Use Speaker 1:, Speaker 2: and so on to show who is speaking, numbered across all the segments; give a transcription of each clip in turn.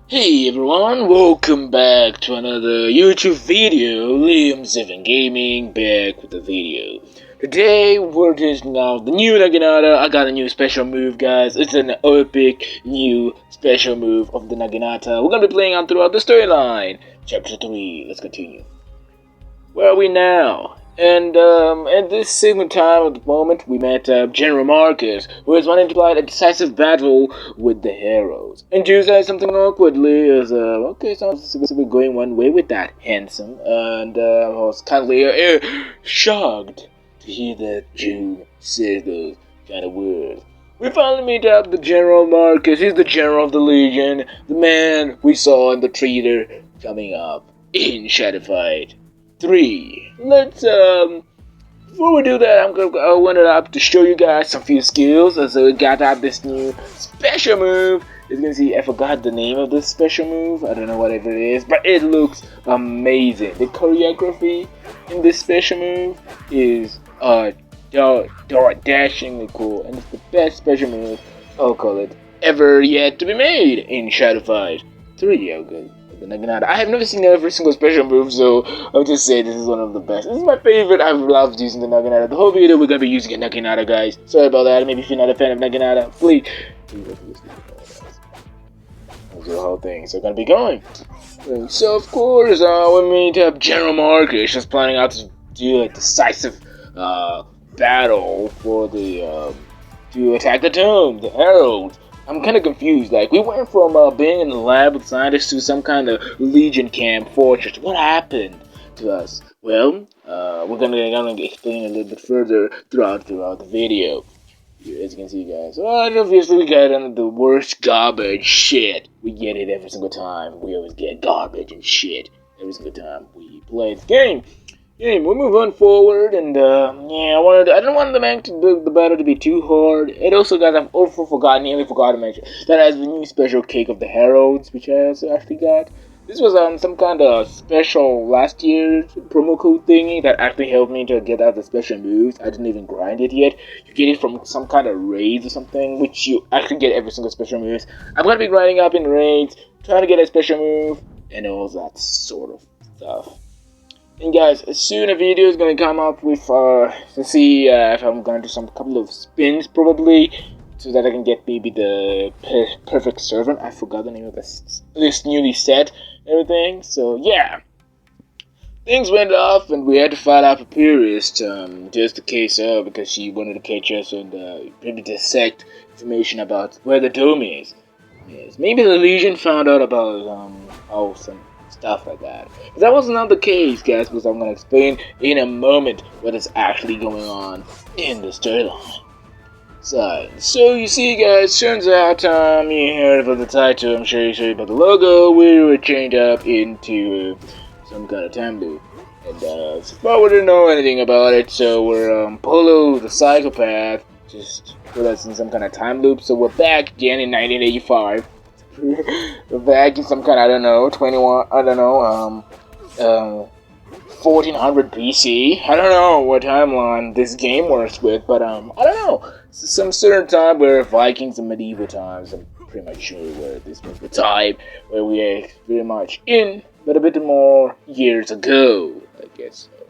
Speaker 1: Hey everyone, welcome back to another YouTube video. Liam7 Gaming back with the video. Today we're testing out the new Naginata. I got a new special move, guys. It's an epic new special move of the Naginata. We're gonna be playing on throughout the storyline. Chapter 3, let's continue. Where are we now? And at this single time at the moment, we met General Marcus, who is wanting to fight a decisive battle with the heroes. And Jew says something awkwardly as, okay, sounds to be going one way with that, handsome. And I was kindly shocked to hear that Jew says those kind of words. We finally meet up the General Marcus. He's the General of the Legion, the man we saw in the trailer coming up in Shadow Fight 3. Let's before we do that, I wanted to show you guys some few skills. So we got out this new special move. As you can see, I forgot the name of this special move. I don't know whatever it is, but it looks amazing. The choreography in this special move is dashingly cool, and it's the best special move, I'll call it, ever yet to be made in Shadow Fight 3. Oh good. The Naginata. I have never seen every single special move, so I'll just say this is one of the best. This is my favorite. I've loved using the Naginata. The whole video we're gonna be using a Naginata, guys. Sorry about that. Maybe if you're not a fan of Naginata, please. That's the whole thing. So gonna be going. So of course, we meet up General Marcus, just planning out to do a decisive battle for the to attack the tomb, the herald. I'm kind of confused. Like, we went from being in the lab with scientists to some kind of Legion camp fortress. What happened to us? Well, we're gonna explain a little bit further throughout the video. Here, as you can see, guys. Obviously, we got the worst garbage shit. We get it every single time. We always get garbage and shit every single time we play this game. We'll move on forward, and yeah, I don't want the battle to be too hard. And also, guys, I've also nearly forgot to mention that has the new special cake of the heralds, which I also actually got. This was some kind of special last year's promo code thingy that actually helped me to get out the special moves. I didn't even grind it yet. You get it from some kind of raids or something, which you actually get every single special moves. I'm gonna be grinding up in raids, trying to get a special move, and all that sort of stuff. And guys, soon a video is going to come up with, to see if I'm going to do some couple of spins probably, so that I can get maybe the perfect servant. I forgot the name of this newly set and everything. So yeah, things went off and we had to fight out Papyrus, just in case because she wanted to catch us and maybe dissect information about where the dome is. Yes, maybe the Legion found out about some stuff like that. But that was not the case, guys, because I'm going to explain in a moment what is actually going on in the storyline. So you see, guys, turns out, you heard about the title, I'm sure you heard about the logo. We were chained up into some kind of time loop. And so far we didn't know anything about it, so we're Polo the psychopath just put us in some kind of time loop. So we're back again in 1985. We're back in some kind of, 1400 BC. I don't know what timeline this game works with, but I don't know. Some certain time where Vikings and medieval times. I'm pretty much sure where this was the time where we are pretty much in, but a bit more years ago, I guess so.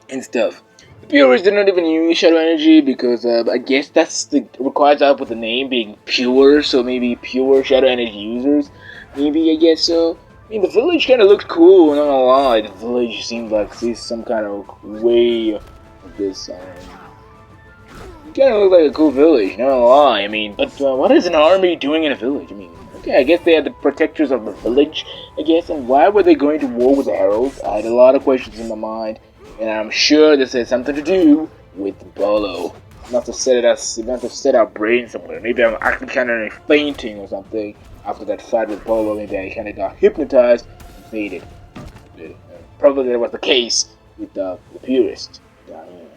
Speaker 1: And stuff. The purists did not even use shadow energy because I guess that's requires out with the name being pure, so maybe pure shadow energy users. Maybe, I guess so. I mean, the village kind of looked cool, not gonna lie. The village seemed like this some kind of way of this. It kind of looked like a cool village, not gonna lie. I mean, but what is an army doing in a village? I mean, okay, I guess they are the protectors of the village, I guess. And why were they going to war with the heralds? I had a lot of questions in my mind. And I'm sure this has something to do with Bolo. Must have set our brain somewhere. Maybe I'm actually kind of fainting or something after that fight with Bolo. Maybe I kind of got hypnotized and faded. Probably that was the case with the purist down here.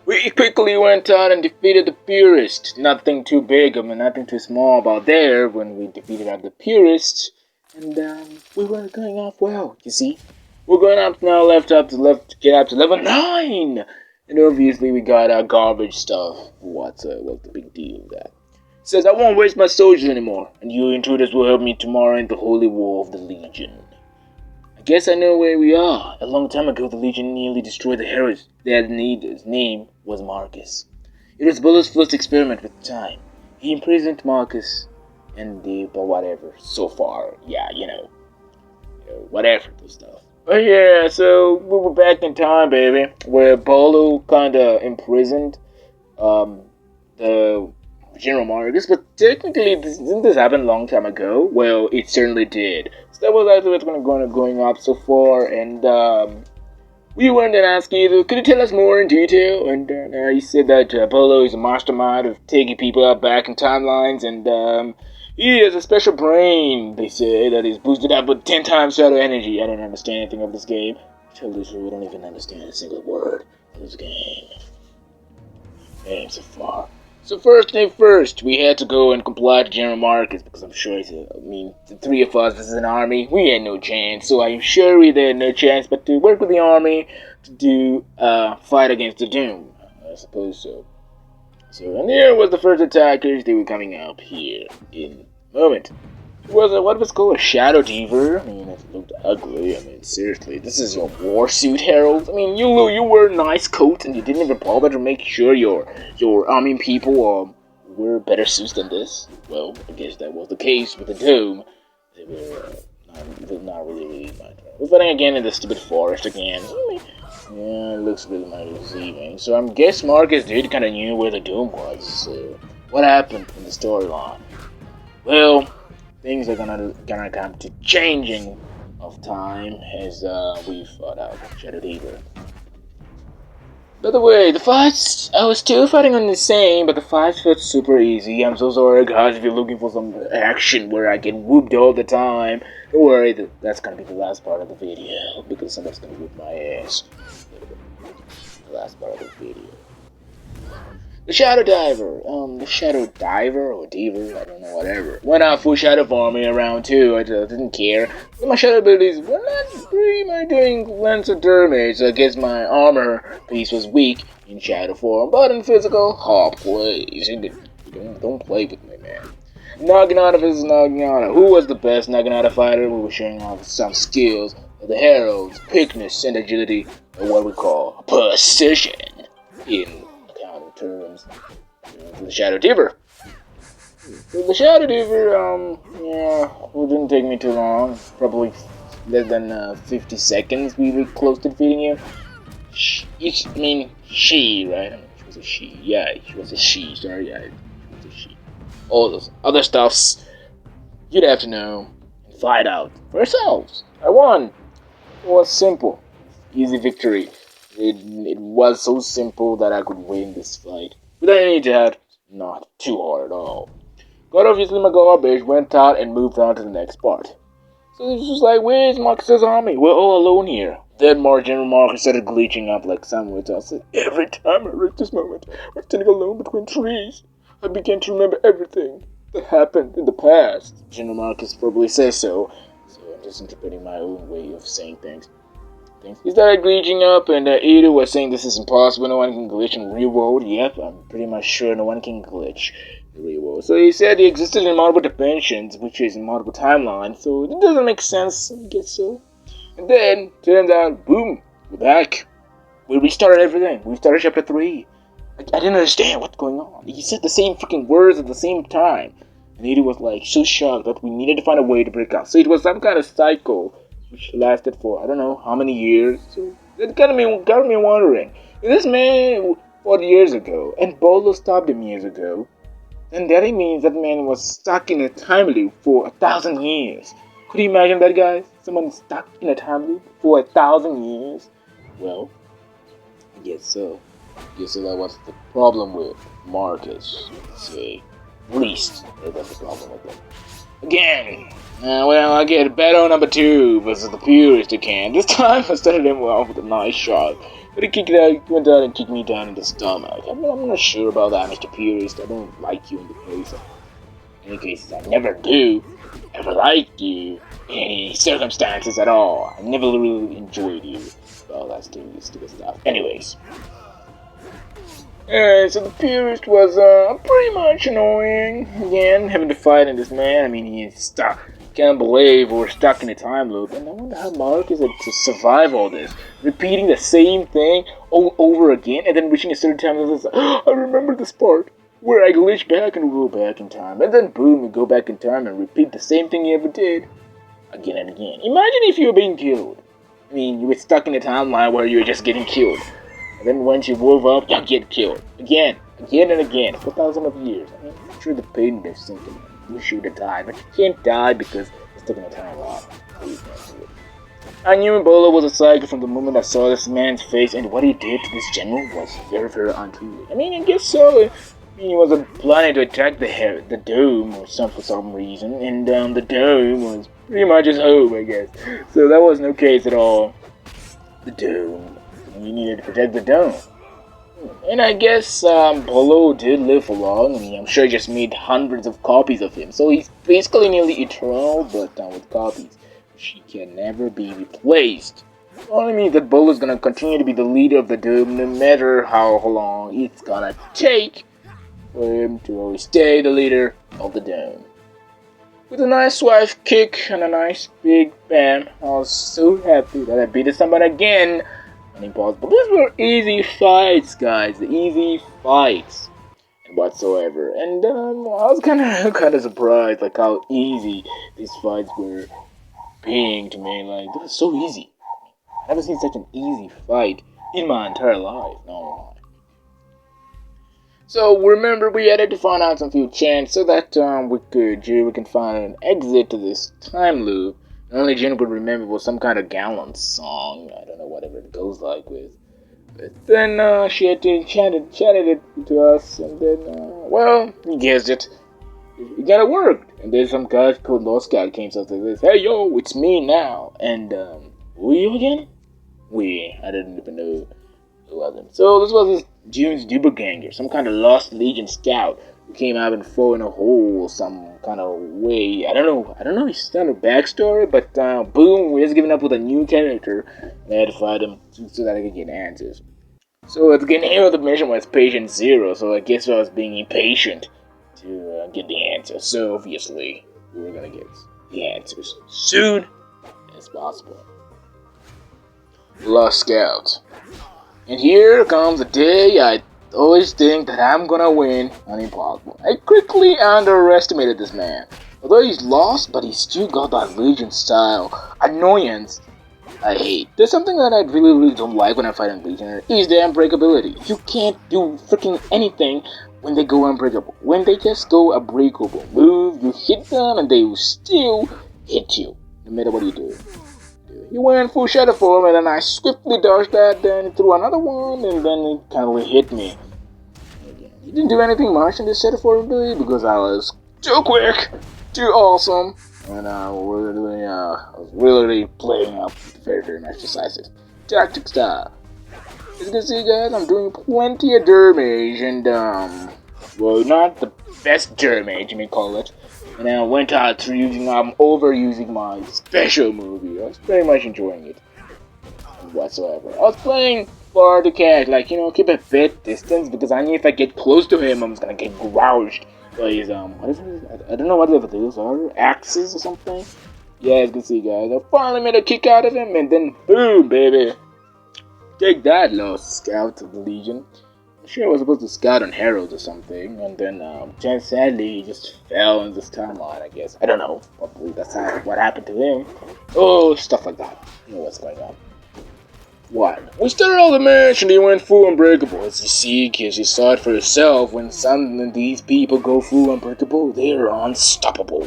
Speaker 1: We quickly went out and defeated the purist. Nothing too big, nothing too small about there when we defeated the purist. And we were going off well, you see. We're going up now, get up to level 9! And obviously we got our garbage stuff. What's the big deal with that? says, I won't waste my soldiers anymore, and you intruders will help me tomorrow in the holy war of the Legion. I guess I know where we are. A long time ago, the Legion nearly destroyed the heroes. Their leader's name was Marcus. It was Bullo's first experiment with time. He imprisoned Marcus and but whatever. So far, yeah, whatever, those stuff. But yeah, so we were back in time, baby, where Bolo kinda imprisoned the General Marcus, but technically, didn't this happen a long time ago? Well, it certainly did. So that was actually what's going up so far, and we wanted to ask you, could you tell us more in detail? And you said that Bolo is a mastermind of taking people out back in timelines, and he has a special brain, they say, that is boosted up with 10 times shadow energy. I don't understand anything of this game. Tell you the truth, I don't even understand a single word of this game. Man, so far. So first thing first, we had to go and comply to General Marcus, because I'm sure the three of us versus an army, we had no chance. So I'm sure we had no chance but to work with the army to do fight against the Doom. I suppose so. So, and here was the first attackers. They were coming up here in a moment. It was what was called a Shadow Deaver. I mean, it looked ugly. I mean, seriously, this is your war suit, Harold. I mean, you wear a nice coat, and you didn't even bother to make sure your army people were better suits than this. Well, I guess that was the case with the Dome. They were not really my turn. We're fighting again in the stupid forest again. Yeah, it looks really mighty deceiving. So I guess Marcus did kind of knew where the Dome was. So what happened in the storyline? Well, things are gonna come to changing of time as we fought out Shadow Deaver. By the way, the fights, I was still fighting on the same, but the fights felt super easy. I'm so sorry, guys, if you're looking for some action where I get whooped all the time. Don't worry, that's gonna be the last part of the video, because somebody's gonna whoop my ass. The last part of the video. The Shadow Diver, or Diver, I don't know, whatever. Went out full Shadow for me around 2, I didn't care. My Shadow abilities were not pretty much doing lens of damage, so I guess my armor piece was weak in Shadow form, but in physical, please, don't play with me, man. Naginata vs. Naginata. Who was the best Naginata fighter? We were showing off some skills of the Heralds, quickness, and agility, or what we call precision in terms. The Shadow Deaver. So the Shadow Deaver, it didn't take me too long. Probably less than 50 seconds we were close to defeating him. She, right? I mean, she was a she. Yeah, she was a she. Sorry, yeah, she was a she. All those other stuffs you'd have to know and find out for yourselves. I won. It was simple. Easy victory. It was so simple that I could win this fight. Without any doubt, not too hard at all. Got obviously my garbage, went out and moved on to the next part. So it's just like, where's Marcus's army? We're all alone here. Then General Marcus started glitching up like someone else. Every time I reached this moment, I was standing alone between trees. I began to remember everything that happened in the past. General Marcus probably says so. So I'm just interpreting my own way of saying things. He started glitching up, and Edo was saying this is impossible, no one can glitch in the real world. Yep, I'm pretty much sure no one can glitch in the real world. So he said he existed in multiple dimensions, which is in multiple timelines, so it doesn't make sense, I guess so. And then, turns out, boom, we're back. We restarted everything. We started chapter 3. I didn't understand what's going on. He said the same freaking words at the same time. And Edo was like so shocked that we needed to find a way to break out. So it was some kind of cycle which lasted for I don't know how many years. So it got me wondering. If this man 40 years ago and Bolo stopped him years ago, then that means that man was stuck in a time loop for 1,000 years. Could you imagine that, guys? Someone stuck in a time loop for 1,000 years? Well, I guess so. That was the problem with Marcus, you could say. At least that was the problem with him. Again, I get battle number 2 versus the Purist again. This time I started him off with a nice shot, but he went out and kicked me down in the stomach. I'm not sure about that, Mr. Purist. I don't like you in the face. In any cases, I never do ever like you in any circumstances at all. I never really enjoyed you. Well, that's stupid stuff. Anyways. And so the purist was pretty much annoying. Again, having to fight in this man. I mean, he's stuck. Can't believe we're stuck in a time loop. And I wonder how Mark is to survive all this. Repeating the same thing over again, and then reaching a certain time and it's like, oh, I remember this part where I glitch back and go back in time. And then boom, you go back in time and repeat the same thing you ever did. Again and again. Imagine if you were being killed. I mean, you were stuck in a timeline where you were just getting killed. And then once you move up, you get killed. Again and again, for thousands of years. I mean, I'm sure the pain is sinking. You should have died, but you can't die because you're stuck in a timeline. I knew Ebola was a psycho from the moment I saw this man's face, and what he did to this general was very, very untruly. I mean, I guess so. I mean, he was planning to attack the dome or for some reason, and the dome was pretty much his home, I guess. So that was no case at all. The dome. We needed to protect the dome. And I guess Polo did live for long. I mean, I'm sure he just made hundreds of copies of him. So he's basically nearly eternal, but with copies. She can never be replaced. Only means that Bolo's gonna continue to be the leader of the Dome no matter how long it's gonna take for him to always stay the leader of the Dome. With a nice wife kick and a nice big bam, I was so happy that I beat someone again. Impossible. These were easy fights, guys. Easy fights and whatsoever. And I was kind of surprised, like how easy these fights were being to me. Like they were so easy. I've never seen such an easy fight in my entire life. No. So remember, we had to find out some few chants so that we can find an exit to this time loop. The only Jin could remember was some kind of gallant song. I don't know whatever it goes like with. But then she had chanted it to us, and then well, he guessed it. It kind of worked. And then some guy called Lost Guy came something like this. Hey yo, it's me now. And who are you again? I didn't even know who was him. So this was this June's doppelganger, some kind of lost Legion scout who came out and fell in a hole some kind of way. I don't know his kind of backstory, but boom, we're just giving up with a new character, and I had to fight him so that I could get answers. So at the beginning of the mission was patient 0, so I guess I was being impatient to get the answer. So obviously, we were gonna get the answers soon as possible. Lost Scout. And here comes the day I always think that I'm gonna win on Impossible. I quickly underestimated this man. Although he's lost, but he's still got that Legion style annoyance I hate. There's something that I really don't like when I fight in Legion, is the unbreakability. You can't do freaking anything when they go unbreakable. When they just go unbreakable move, you hit them and they will still hit you, no matter what you do. He went full shadow form, and then I swiftly dodged that, then threw another one, and then it kind of hit me. He didn't do anything much in this shadow form ability because I was too quick, too awesome, and I was really playing up very much decisive tactic style. As you can see, guys, I'm doing plenty of damage, and well, not the best damage, you may call it. And then I went out to overusing my special movie. I was pretty much enjoying it whatsoever. I was playing for the catch, like, keep a bit distance, because I knew if I get close to him, I'm just gonna get gouged by his, what is it? I don't know what those are, axes or something? Yeah, as you can see, guys, I finally made a kick out of him, and then boom, baby. Take that, Lost Scout of the Legion. I'm sure I was supposed to scout on Herald or something, and then sadly he just fell in this timeline, I guess. I don't know. Probably that's what happened to him. Oh, stuff like that. You know what's going on. 1. We started out the match and he went full unbreakable. As you see, kids, you saw it for yourself. When some of these people go full unbreakable, they're unstoppable.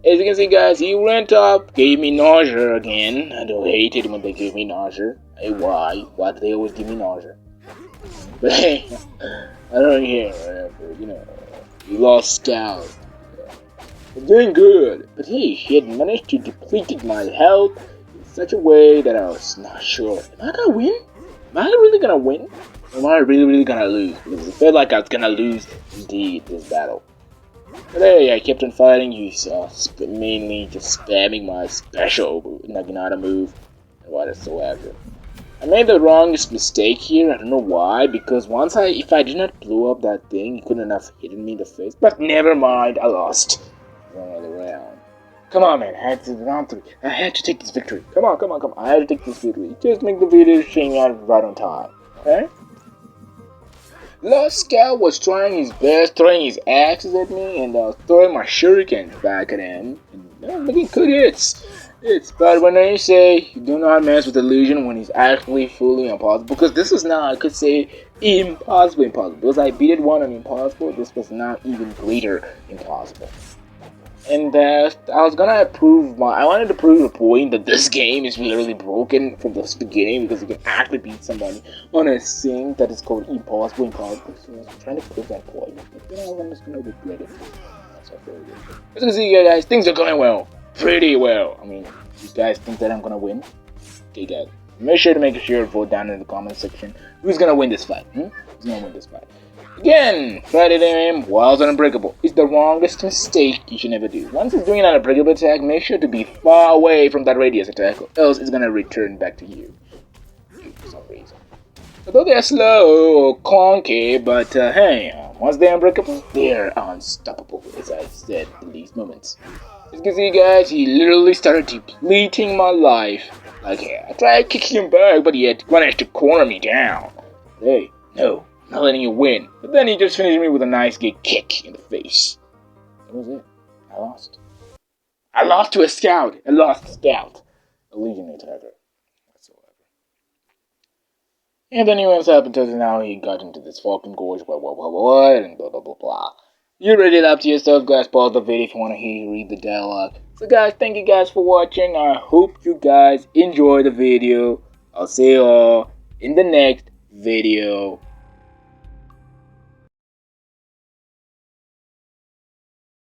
Speaker 1: As you can see, guys, he went up, gave me nausea again. I don't hate it when they give me nausea. Hey, why? Why do they always give me nausea? But hey, I don't care, whatever, he lost Scout. I'm doing good, but hey, he had managed to deplete my health in such a way that I was not sure. Am I gonna win? Am I really gonna win? Or am I really gonna lose? Because it felt like I was gonna lose indeed this battle. But hey, I kept on fighting. You saw mainly just spamming my special Naginata move and whatsoever. I made the wrongest mistake here. I don't know why. Because if I did not blow up that thing, he couldn't have hit me in the face. But never mind. I lost. One other round. Come on, man. I had to round 3. I had to take this victory. Come on, come on, come on. I had to take this victory. Just make the video stream out right on time. Okay? Lost Scout was trying his best, throwing his axes at me, and throwing my shurikens back at him, and making good hits. But when I say you do not mess with illusion when he's actually fully impossible, because this is now, I could say, impossible. Because I beat it one on impossible, this was now even greater impossible. And I wanted to prove the point that this game is literally broken from the beginning, because you can actually beat somebody on a thing that is called impossible. So I was trying to prove that point, but I'm just gonna regret it. As you can see, guys, things are going well, pretty well. I mean, you guys think that I'm gonna win? Okay, guys, make sure to vote down in the comment section. Who's gonna win this fight? Who's gonna win this fight? Again, Friday aim whilst unbreakable is the wrongest mistake you should never do. Once it's doing an unbreakable attack, make sure to be far away from that radius attack, or else it's gonna return back to you for some reason. Although they're slow or clunky, but hey, once they're unbreakable, they're unstoppable, as I said in these moments. As you can see, guys, he literally started depleting my life. Like, yeah, I tried kicking him back, but he had managed to corner me down. Hey, no. Not letting you win. But then he just finished me with a nice good kick in the face. That was it. I lost. I lost to a scout. A lost scout. A legion attacker. Whatsoever. And then he went up until now he got into this Falcon Gorge, and blah blah blah blah. You read it up to yourself, guys. Pause the video if you want to read the dialogue. So guys, thank you guys for watching. I hope you guys enjoy the video. I'll see you all in the next video.